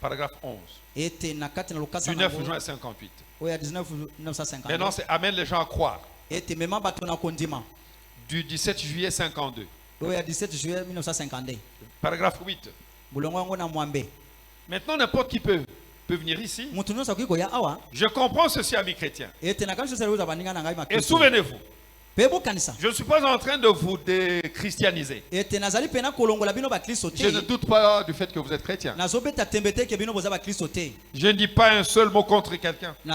Paragraphe 11. Du 9 juin 58. Maintenant, c'est amène les gens à croire. Du 17 juillet 52. Paragraphe 8. Maintenant, n'importe qui peut venir ici. Je comprends ceci, amis chrétiens. Et souvenez-vous, je ne suis pas en train de vous déchristianiser. Je ne doute pas du fait que vous êtes chrétien. Je ne dis pas un seul mot contre quelqu'un. Je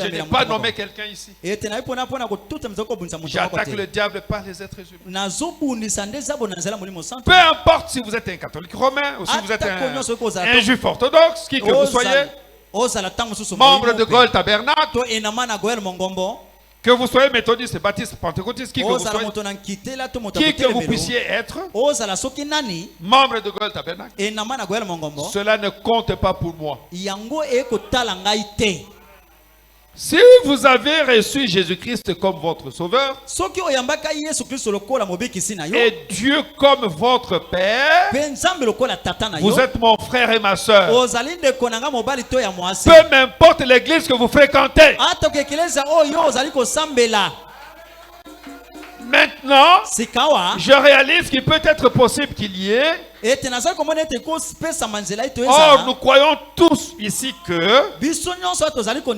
n'ai pas nommé quelqu'un ici. J'attaque le diable par les êtres humains. Peu importe si vous êtes un catholique romain ou si vous êtes un juif orthodoxe, qui que vous soyez, membre de Goël Tabernacle, que vous soyez méthodiste, baptiste, pentecôtiste, qui que vous soyez, qui que vous puissiez être, membre de Goël Tabernacle, cela ne compte pas pour moi. Si vous avez reçu Jésus-Christ comme votre sauveur et Dieu comme votre Père, vous êtes mon frère et ma soeur. Peu m'importe l'église que vous fréquentez. Maintenant, je réalise qu'il peut être possible qu'il y ait. Or, nous croyons tous ici que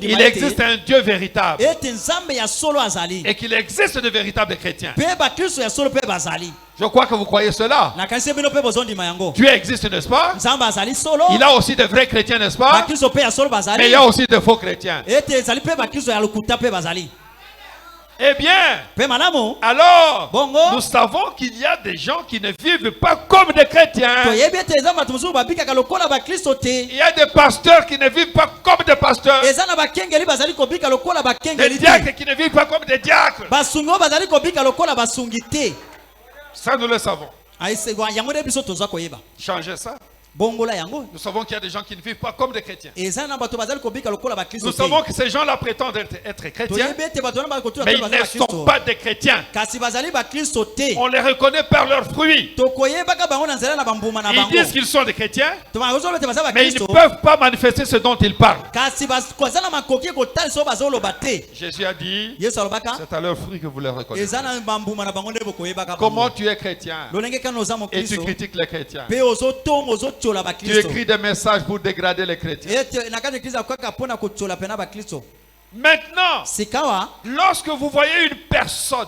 il existe un Dieu véritable et qu'il existe de véritables chrétiens. Je crois que vous croyez cela. Dieu existe, n'est-ce pas? Il a aussi de vrais chrétiens, n'est-ce pas? Mais il y a aussi de faux chrétiens. Eh bien, alors, nous savons qu'il y a des gens qui ne vivent pas comme des chrétiens. Il y a des pasteurs qui ne vivent pas comme des pasteurs. Des diacres qui ne vivent pas comme des diacres. Ça, nous le savons. Changez ça. Nous savons qu'il y a des gens qui ne vivent pas comme des chrétiens. Nous savons que ces gens-là prétendent être chrétiens, mais ils ne sont pas des chrétiens. On les reconnaît par leurs fruits. Ils disent qu'ils sont des chrétiens, mais ils ne peuvent pas manifester ce dont ils parlent. Jésus a dit, c'est à leurs fruits que vous les reconnaissez. Comment tu es chrétien et tu critiques les chrétiens? Tu écris des messages pour dégrader les chrétiens. Maintenant, lorsque vous voyez une personne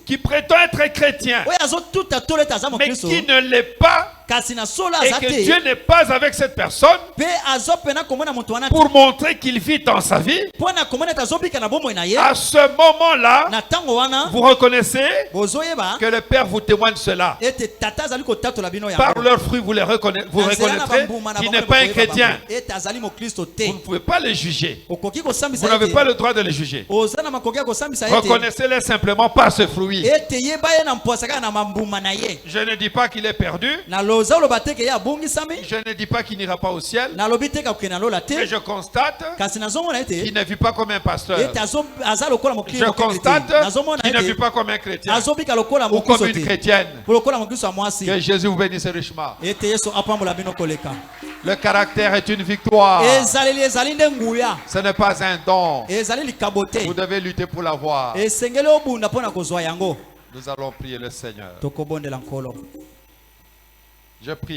qui prétend être chrétien, mais qui ne l'est pas, et que Dieu n'est pas avec cette personne, pour montrer qu'il vit dans sa vie, à ce moment-là, vous reconnaissez que le Père vous témoigne cela. Par leurs fruits, vous reconnaîtrez qu'il n'est pas un chrétien. Vous ne pouvez pas les juger. Vous n'avez pas le droit de les juger. Reconnaissez-les simplement par ce fruit. Je ne dis pas qu'il est perdu. Je ne dis pas qu'il n'ira pas au ciel. Mais je constate qu'il ne vit pas comme un pasteur. Je constate qu'il ne vit pas comme un chrétien ou comme une chrétienne. Que Jésus vous bénisse richement. Le caractère est une victoire. Ce n'est pas un don. Vous devez lutter pour l'avoir. Nous allons prier le Seigneur. Je prie.